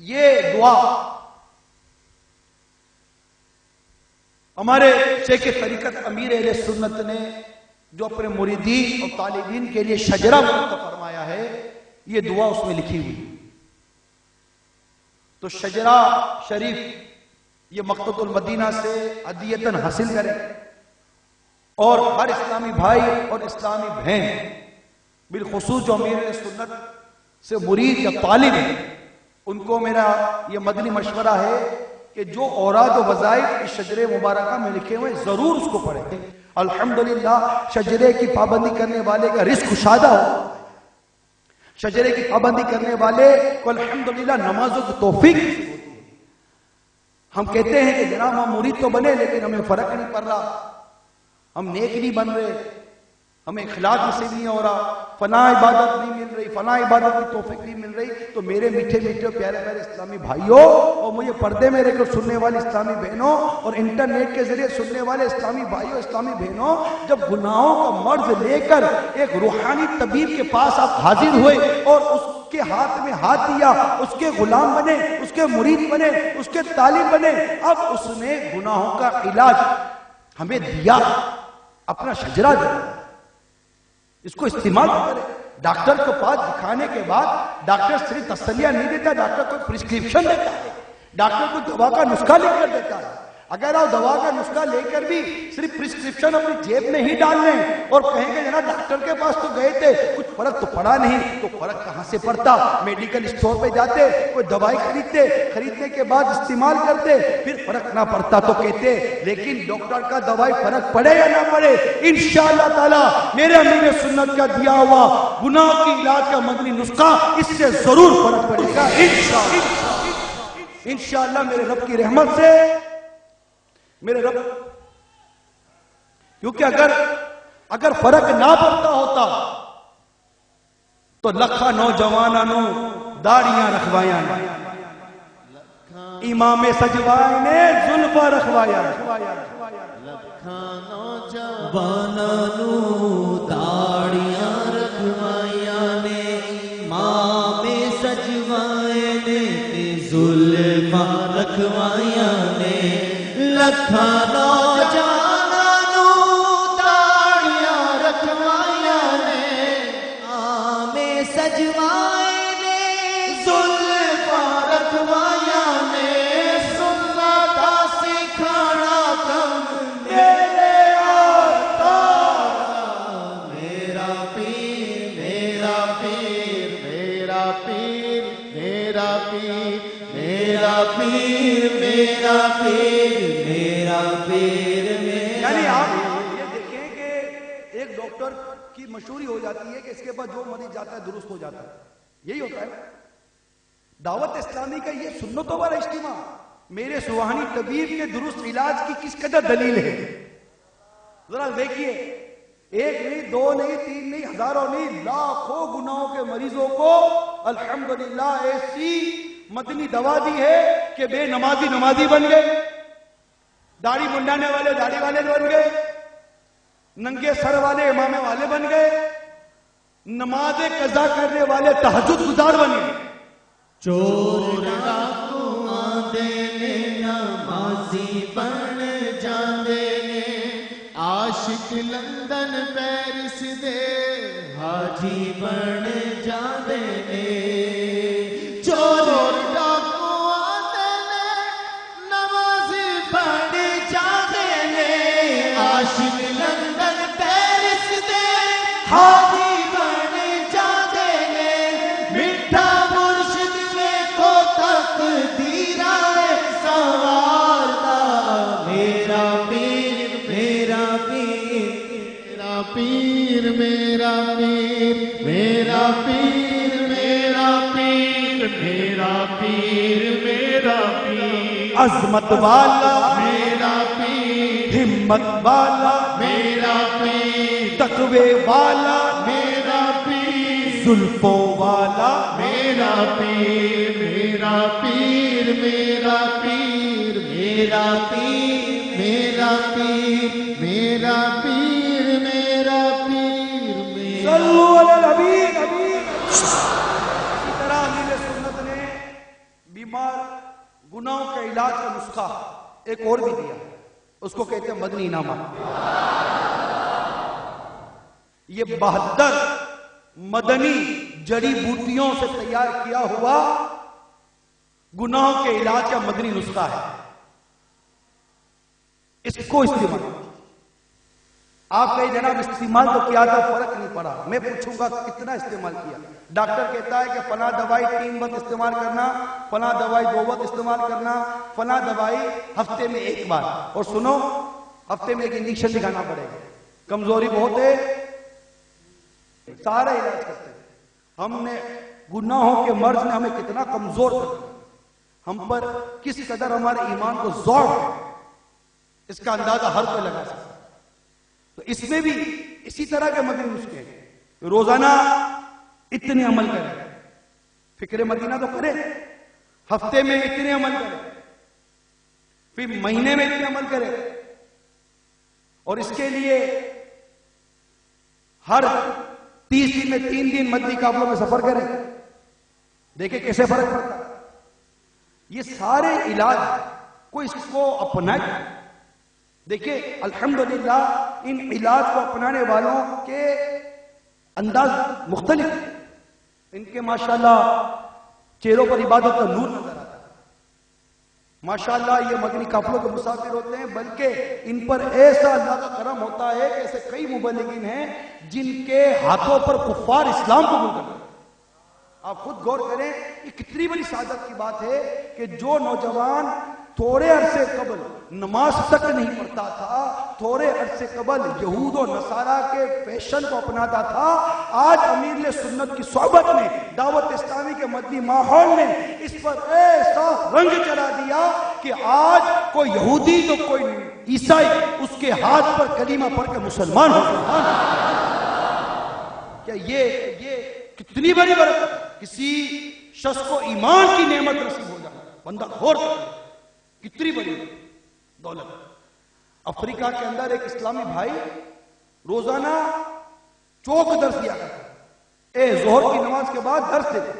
یہ دعا ہمارے شیخ طریقت امیر اہل سنت نے جو اپنے مریدین اور طالبین کے لیے شجرہ منتخب فرمایا ہے، یہ دعا اس میں لکھی ہوئی۔ تو شجرہ شریف یہ مقتۃ المدینہ سے ہدیتاً حاصل کریں، اور ہر اسلامی بھائی اور اسلامی بہن، بالخصوص جو امیر اہل سنت سے مرید یا طالب ہیں، ان کو میرا یہ مدنی مشورہ ہے کہ جو اوراد و وظائف اس شجرے مبارکہ میں لکھے ہوئے ضرور اس کو پڑھیں۔ الحمدللہ شجرے کی پابندی کرنے والے کا رزق کشادہ ہو، شجرے کی پابندی کرنے والے کو الحمدللہ نمازوں کی توفیق ہوتی ہے۔ ہم کہتے ہیں کہ جناب ہم مرید تو بنے لیکن ہمیں فرق نہیں پڑ رہا، ہم نیک نہیں بن رہے، ہمیں اخلاق نصیب نہیں ہو رہا، فلاں عبادت نہیں مل رہی، فلاں عبادت کی توفیق نہیں مل رہی۔ تو میرے میٹھے میٹھے پیارے پیارے اسلامی بھائیوں، اور مجھے پردے میں رہ کر سننے والے اسلامی بہنوں، اور انٹرنیٹ کے ذریعے سننے والے اسلامی بھائیوں اسلامی بہنوں، جب گناہوں کا مرض لے کر ایک روحانی طبیب کے پاس آپ حاضر ہوئے اور اس کے ہاتھ میں ہاتھ دیا، اس کے غلام بنے، اس کے مرید بنے، اس کے طالب بنے، اب اس نے گناہوں کا علاج ہمیں دیا، اپنا شجرہ دیا، اس کو استعمال کرے۔ ڈاکٹر کے پاس دکھانے کے بعد ڈاکٹر صرف تسلیہ نہیں دیتا، ڈاکٹر کو پرسکرپشن دیتا ہے، ڈاکٹر کو دوا کا نسخہ لے کر دیتا ہے۔ اگر آپ دوا کا نسخہ لے کر بھی صرف پرسکرپشن اپنی جیب میں ہی ڈال لیں اور کہیں گے جناب ڈاکٹر کے پاس تو گئے تھے کچھ فرق تو پڑا نہیں، تو فرق کہاں سے پڑتا؟ میڈیکل اسٹور پہ جاتے، کوئی دوائی خریدتے، خریدنے کے بعد استعمال کرتے، پھر فرق نہ پڑتا تو کہتے لیکن ڈاکٹر کا دوائی فرق پڑے یا نہ پڑے، انشاءاللہ تعالی میرے امیر سنت کا دیا ہوا گناہ کی علاج کا مدنی نسخہ اس سے ضرور فرق پڑے گا انشاءاللہ میرے رب کی رحمت سے، میرے رب، کیونکہ اگر فرق نہ پڑتا ہوتا تو لکھا نوجوانوں نو داڑیاں رکھوایا، امام سجوائے نے زلفا رکھوایا، لکھا نوجوانوں نو داڑیاں رکھوایا نے، امام سجوائے نے زلفا رکھوایا نے، لکھا نوجوانوں نو داڑیاں رکھوایا نے، امام سجوائے نے زلفا رکھوایا نے، سنتا سکھانا کم میرے آقا، میرا پیر میرا پیر میرا پیر میرا پیر میرا پیر میرا پیر میرا پیر میرا۔ یعنی آپ یہ دیکھیں کہ ایک ڈاکٹر کی مشہوری ہو جاتی ہے کہ اس کے بعد جو مریض جاتا ہے درست ہو جاتا ہے، یہی ہوتا ہے۔ دعوت اسلامی کا یہ سنتوں والا اجتماع میرے سوہانی طبیب کے درست علاج کی کس قدر دلیل ہے، ذرا دیکھیے، ایک نہیں، دو نہیں، تین نہیں، ہزاروں نہیں، لاکھوں گناہوں کے مریضوں کو الحمدللہ ایسی مدنی دوا دی ہے کہ بے نمازی نمازی بن گئے، داڑھی منڈانے والے داڑھی والے بن گئے، ننگے سر والے امامے والے بن گئے، نماز قضا کرنے والے تہجد گزار بن گئے۔ چور ڈاکو آندے نے نمازی بن جاندے نے، عاشق لندن پیرس دے حاجی بن جاندے نے، چور ڈاکو عظمت والا میرا پیر ہمت والا میرا پیر تقوی والا میرا پیر زلفوں والا میرا پیر میرا پیر میرا پیر میرا پیر میرا پیر میرا پیر میرا پیر میرا صلو علی نبی اسی طرح امیر سنت نے بیمار گناہوں کے علاج کا نسخہ ایک اور بھی دیا، اس کو کہتے ہیں مدنی انعامہ۔ یہ 72 مدنی جڑی بوٹیوں سے تیار کیا ہوا گناہوں کے علاج کا مدنی نسخہ ہے، اس کو استعمال۔ آپ کہیں جناب استعمال تو کیا تھا فرق نہیں پڑا، میں پوچھوں گا کتنا استعمال کیا؟ ڈاکٹر کہتا ہے کہ فلاں دوائی 3 وقت استعمال کرنا، فلاں دوائی 2 وقت استعمال کرنا، فلاں دوائی ہفتے میں 1 بار، اور سنو ہفتے میں 1 انجیکشن دکھانا پڑے گا۔ کمزوری بہت ہے، سارا علاج کرتے ہیں۔ ہم نے گناہوں کے مرض نے ہمیں کتنا کمزور کر دیا، ہم پر کس قدر ہمارے ایمان کو زور ہے، اس کا اندازہ ہر کوئی لگا سکتا ہے۔ تو اس میں بھی اسی طرح کے مدنی نسخے ہیں، روزانہ اتنے عمل کریں، فکر مدینہ تو کریں، ہفتے میں اتنے عمل کریں، پھر مہینے میں اتنے عمل کریں، اور اس کے لیے ہر 30 دن میں 3 دن مدنی قافلوں میں سفر کریں، دیکھیں کیسے فرق پڑتا ہے۔ یہ سارے علاج کوئی اس کو اپنائے، دیکھیں الحمدللہ ان علاج کو اپنانے والوں کے انداز مختلف ہیں، ان کے ماشاءاللہ چہروں پر عبادت کا نور نظر آتا ہے، ماشاءاللہ یہ مدنی قافلوں کے مسافر ہوتے ہیں، بلکہ ان پر ایسا اللہ کا کرم ہوتا ہے کہ ایسے کئی مبلغین ہیں جن کے ہاتھوں پر کفار اسلام قبول کرتے ہیں۔ آپ خود غور کریں، یہ کتنی بڑی سعادت کی بات ہے کہ جو نوجوان تھوڑے عرصے قبل نماز تک نہیں پڑھتا تھا، تھوڑے عرصے قبل یہود و نصارہ کے فیشن کو اپناتا تھا، آج امیر سنت کی صحبت میں دعوت اسلامی کے مدنی ماحول نے اس پر ایسا رنگ چلا دیا کہ آج کوئی یہودی تو کوئی عیسائی اس کے ہاتھ پر کلمہ پڑھ کے مسلمان ہو سبحان اللہ۔ کیا یہ کتنی بڑی برکت، کسی شخص کو ایمان کی نعمت نصیب ہو جانا، بندہ غور کرے کتنی بڑی دولت۔ افریقہ کے اندر ایک اسلامی بھائی روزانہ چوک درس دیا کرتا، ظہر کی نماز کے بعد درس دیتا،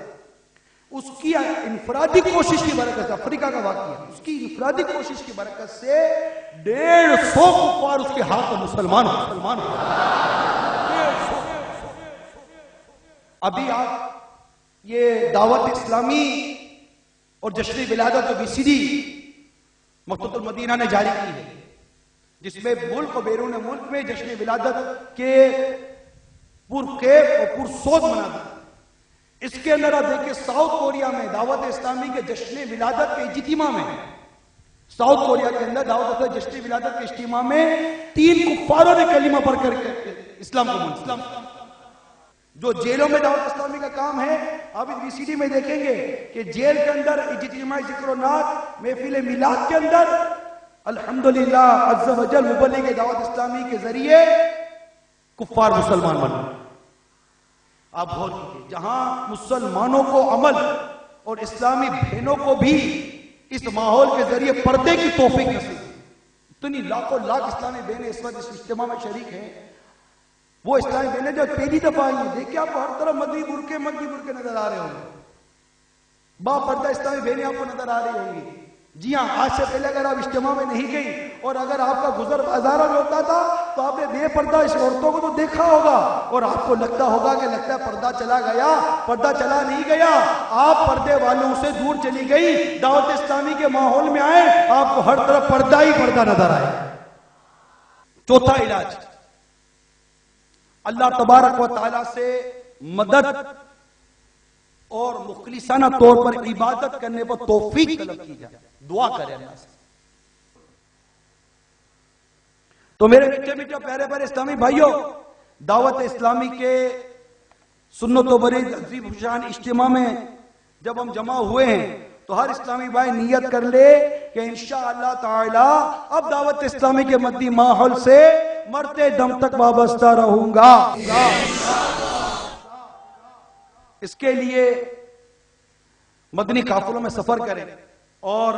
اس کی انفرادی کوشش کی برکت سے، افریقہ کا واقعہ، اس کی انفرادی کوشش کی برکت سے 150 کفار اس کے ہاتھ میں مسلمان ہو۔ ابھی آپ یہ دعوت اسلامی اور جشن ولادت جو VCD مکتبۃ المدینہ نے جاری کی ہے، جس میں ملک و بیرون ملک میں جشن ولادت کے پرکیف اور پرسود مناتے ہیں۔ اس کے اندر آپ دیکھیں ساؤتھ کوریا میں دعوت اسلامی کے جشن ولادت کے اجتماع میں، ساؤتھ کوریا کے اندر دعوت جشن ولادت کے اجتماع میں 3 کفاروں نے کلمہ پڑھ کر اسلام کو منسلم۔ جو جیلوں میں دعوت اسلامی کا کام ہے، آپ اس VCD میں دیکھیں گے کہ جیل کے اندر اجتماعی ذکر و نعت محفل میلاد کے اندر الحمدللہ عز و جل مبلغ دعوت اسلامی کے ذریعے کفار مسلمان بنے۔ آپ غور کیجئے، جہاں مسلمانوں کو عمل اور اسلامی بہنوں کو بھی اس ماحول کے ذریعے پردے کی توفیق نصیب، اتنی لاکھوں لاکھ اسلامی بہنیں اس وقت اس اجتماع میں شریک ہیں، وہ اسلامی بہنیں جو پہلی دفعہ آئی ہیں، دیکھیں آپ کو ہر طرف مدنی برقعے نظر آ رہے ہوں گے، با پردہ اسلامی بہنیں آپ کو نظر آ رہی ہوں گی۔ جی ہاں، آج سے پہلے اگر آپ اجتماع میں نہیں گئی اور اگر آپ کا گزر بازاروں میں ہوتا تھا تو آپ نے بے پردہ اس عورتوں کو تو دیکھا ہوگا اور آپ کو لگتا ہوگا کہ لگتا ہے پردہ چلا گیا، پردہ چلا نہیں گیا، آپ پردے والوں سے دور چلی گئی، دعوت اسلامی کے ماحول میں آئے، آپ کو ہر طرف پردہ ہی پردہ نظر آئے۔ چوتھا علاج، اللہ تبارک و تعالیٰ سے مدد اور مخلصانہ طور پر عبادت کرنے پر توفیق طلب کی جائے، دعا کریں اللہ سے۔ تو میرے میٹھے میٹھے پیارے پیارے اسلامی بھائیوں، دعوت اسلامی کے سنت و برید عظیم شان اجتماع میں جب ہم جمع ہوئے ہیں تو ہر اسلامی بھائی نیت کر لے کہ انشاءاللہ تعالی اب دعوت اسلامی کے مدنی ماحول سے مرتے دم تک وابستہ رہوں گا۔ اس کے لیے مدنی قافلوں میں سفر کریں، اور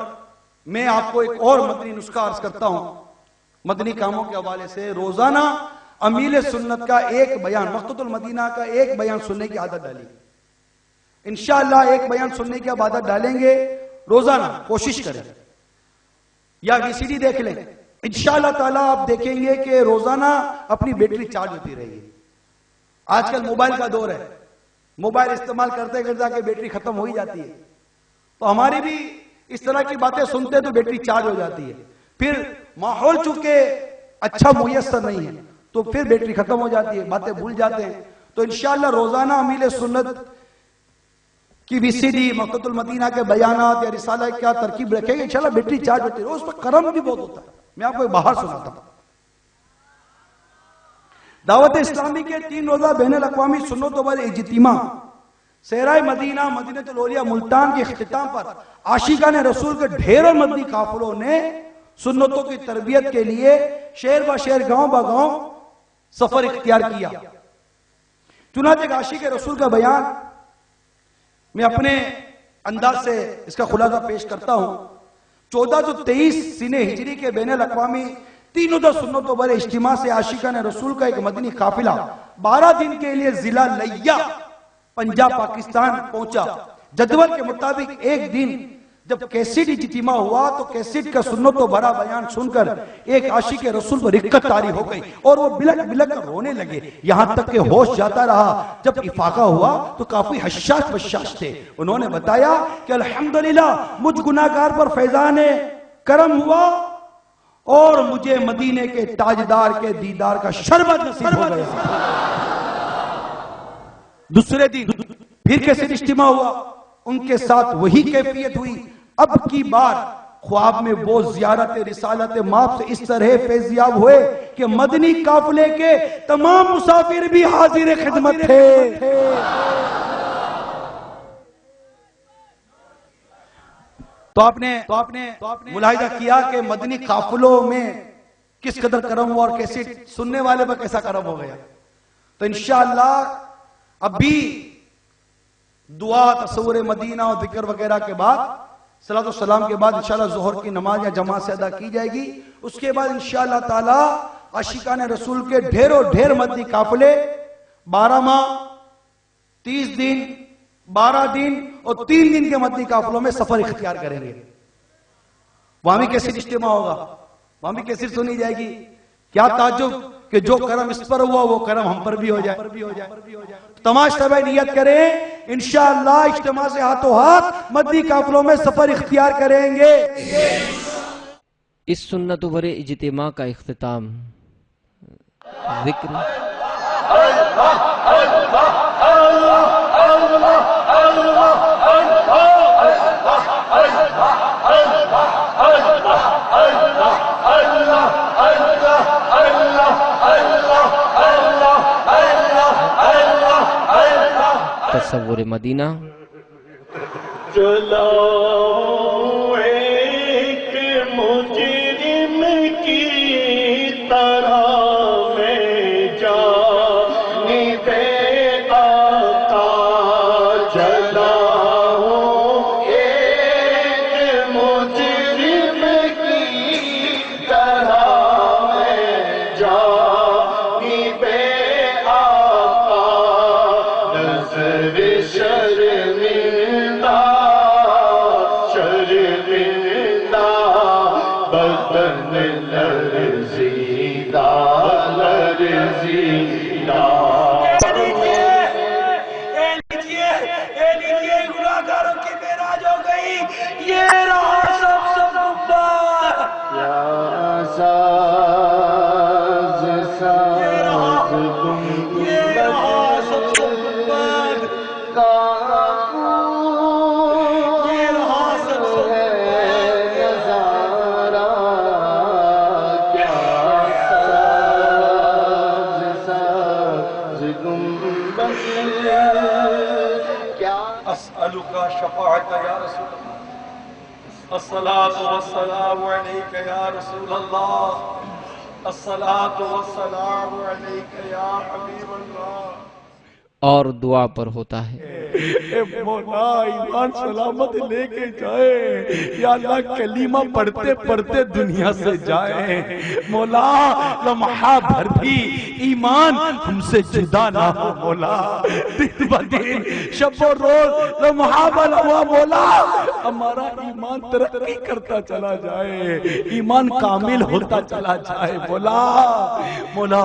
میں آپ کو ایک اور مدنی نسخہ عرض کرتا ہوں مدنی کاموں کے حوالے سے۔ روزانہ امیل سنت کا ایک بیان، مقتۃ المدینہ کا ایک بیان سننے کی عادت ڈالیں گے انشاءاللہ۔ ایک بیان سننے کی عادت ڈالیں گے روزانہ، کوشش کریں، یا وی سی ڈی دیکھ لیں، انشاءاللہ تعالیٰ آپ دیکھیں گے کہ روزانہ اپنی بیٹری چارج ہوتی رہے گی۔ آج کل موبائل کا دور ہے، موبائل استعمال کرتے کرتے بیٹری ختم ہو ہی جاتی ہے، تو ہماری بھی اس طرح کی باتیں سنتے تو بیٹری چارج ہو جاتی ہے، پھر ماحول چونکہ اچھا میسر نہیں ہے تو پھر بیٹری ختم ہو جاتی ہے، باتیں بھول جاتے ہیں۔ تو انشاءاللہ روزانہ امیل سنت کی وی سی ڈی، مقتۃ المدینہ کے بیانات یا رسالہ کیا ترکیب رکھیں گے، انشاءاللہ بیٹری چارج ہوتی ہے، اس پر کرم بھی بہت ہوتا ہے۔ میں آپ کو باہر سناتا ہوں، دعوت اسلامی کے 3 روزہ بین الاقوامی سنت و اجتماع صحرائے مدینہ مدینۃ الاولیاء ملتان کے اختتام پر عاشقان رسول کے ڈھیروں مدنی قافلوں نے سنتوں کی تربیت کے لیے شہر با شہر، گاؤں با گاؤں سفر اختیار کیا۔ چنانچہ عاشق رسول کا بیان میں اپنے انداز سے اس کا خلاصہ پیش کرتا ہوں۔ 1423 سنہ ہجری کے بین الاقوامی 3 روزہ سنت و اجتماع سے عاشقان رسول کا ایک مدنی قافلہ 12 دن کے لیے ضلع لیا پنجاب پاکستان پہنچا۔ جدول کے مطابق ایک دن جب کیسٹ اجتماع ہوا تو کیسٹ کا سنت و بھرا بیان سن کر ایک عاشق رسول پر رقت طاری ہو گئی اور وہ بلک بلک کر رونے لگے، یہاں تک کہ ہوش جاتا رہا۔ جب افاقہ ہوا تو کافی حشاش بشاش تھے، انہوں نے بتایا کہ الحمدللہ مجھ گناہگار پر فیضان کرم ہوا اور مجھے مدینے کے تاجدار کے دیدار کا شربت نصیب ہو گیا۔ دوسرے دن پھر کیسے اجتماع ہوا، ان کے ساتھ وہی کیفیت ہوئی۔ اب کی بار خواب میں وہ زیارت رسالت ماب سے اس طرح فیضیاب ہوئے کہ مدنی قافلے کے تمام مسافر بھی حاضر خدمت تھے۔ تو آپ نے ملاحظہ کیا کہ مدنی قافلوں میں کس قدر کرم ہوا اور کیسے سننے والے پر کیسا کرم ہو گیا۔ تو انشاءاللہ اب بھی دعا، تصور مدینہ اور ذکر وغیرہ کے بعد، صلاۃ والسلام کے بعد انشاءاللہ ظہر کی نماز یا جماعت سے ادا کی جائے گی۔ اس کے بعد انشاءاللہ تعالی عاشقان رسول کے ڈھیروں ڈھیر مدنی قافلے 12 ماہ 30 دن 12 دن اور 3 دن کے مدنی قافلوں میں سفر اختیار کریں گے۔ وہاں بھی کیسے اجتماع ہوگا، وہاں بھی کیسے سنی جائے گی۔ کیا تعجب کہ جو کرم اس پر ہوا وہ کرم ہم پر بھی ہو جائے۔ تمام شبہ نیت کریں انشاءاللہ اجتماع سے ہاتھوں ہاتھ مدنی قافلوں میں سفر اختیار کریں گے۔ اس سنت و اجتماع کا اختتام ذکر تصور مدینہ۔ چلاؤ ایک مجرم کی طرح میں جانب آقا، چلاؤ ایک مجرم کی طرح میں جانب آقا، نظر شرمندہ شرمندہ بدن لرزیدہ لرزیدہ۔ گناہگاروں کی معراج ہو گئی، یہ رہا سب اوپر، یا ساز ساز تم یہ رہا سب اوپر، یہ رہا سب ہے نظارہ، کیا ساز ساز گنبد، کیا اسألک شفاعت یا رسول اللہ۔ الصلاۃ والسلام علیک یا رسول اللہ، الصلاۃ والسلام علیک یا حبیب اللہ۔ اور دعا پر ہوتا ہے اے مولا ایمان سلامت لے کے جائے، یا اللہ کلمہ پڑھتے پڑھتے دنیا سے جائے، مولا لمحہ بھر بھی ایمان ہم سے جدا نہ ہو مولا، دن بدن شب و روز لمحہ بلوا مولا ہمارا ایمان ترقی کرتا چلا جائے، ایمان کامل ہوتا چلا جائے مولا۔ مولا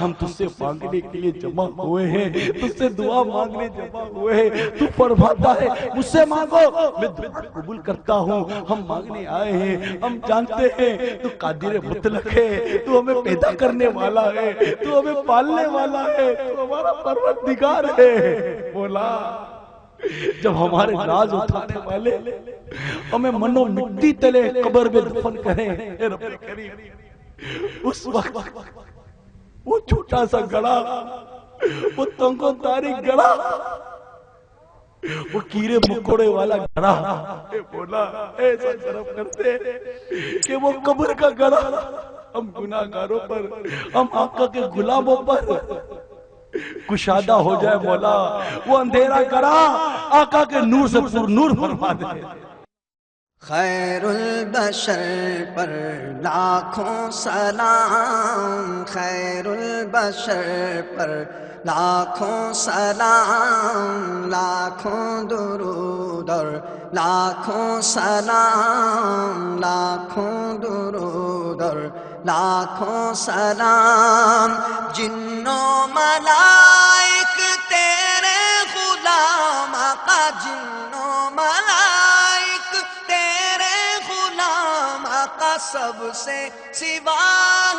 ہم تجھ سے مانگنے کے لیے جمع ہوئے ہیں، تجھ سے دعا مانگنے جمع ہوئے ہیں، تو فرماتا ہے مجھ سے مانگو میں دعا قبول کرتا ہوں۔ ہم مانگنے آئے ہیں، ہم جانتے ہیں تو قادر مطلق ہے، تو ہمیں پیدا کرنے والا ہے، تو ہمیں پالنے والا ہے، تو ہمارا پروردگار ہے مولا۔ جب ہمارے راز اٹھانے والے ہمیں منو مٹی تلے قبر میں دفن کریں اے رب کریم، اس وقت وہ چھوٹا سا گڑا، وہ تنگو تاریخ گڑا، وہ کیڑے مکوڑے والا گڑا، اے مولا ایسا کرم کرتے کہ وہ قبر کا گڑا ہم گناہگاروں پر، ہم آقا کے غلاموں پر کشادہ ہو جائے مولا، وہ اندھیرا گڑا آقا کے نور سے پر نور فرما دے۔ خیر البشر پر لاکھوں سلام، خیر البشر پر لاکھوں سلام، لاکھوں درود اور لاکھوں سلام، لاکھوں درود اور لاکھوں سلام، جنوں ملائک تیرے غلام آقا، جنوں ملائک تیرے غلام آقا، سب سے سوا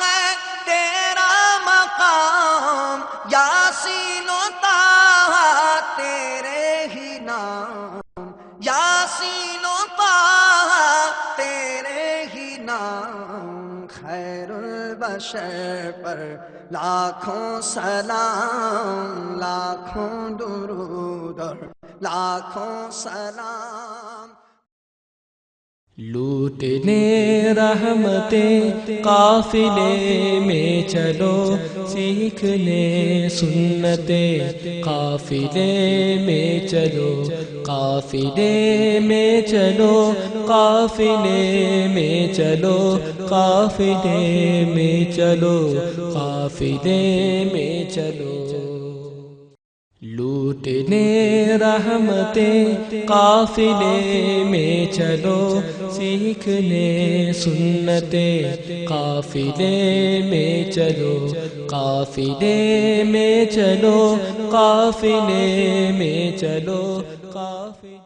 ہے تیرا مقام، یاسین و طٰہٰ تیرے ہی نام، یاسین و طٰہٰ تیرے ہی نام، خیر البشر پر لاکھوں سلام، لاکھوں درود اور لاکھوں سلام۔ لوٹنے رحمتیں قافلے میں چلو، سیکھنے سنتیں قافلے میں چلو، قافلے میں چلو، قافلے میں چلو، قافلے میں چلو، قافلے میں چلو۔ لوٹنے رحمتیں قافلے میں چلو، سیکھنے سنتیں قافلے میں چلو، قافلے میں چلو، قافلے میں چلو، قافلے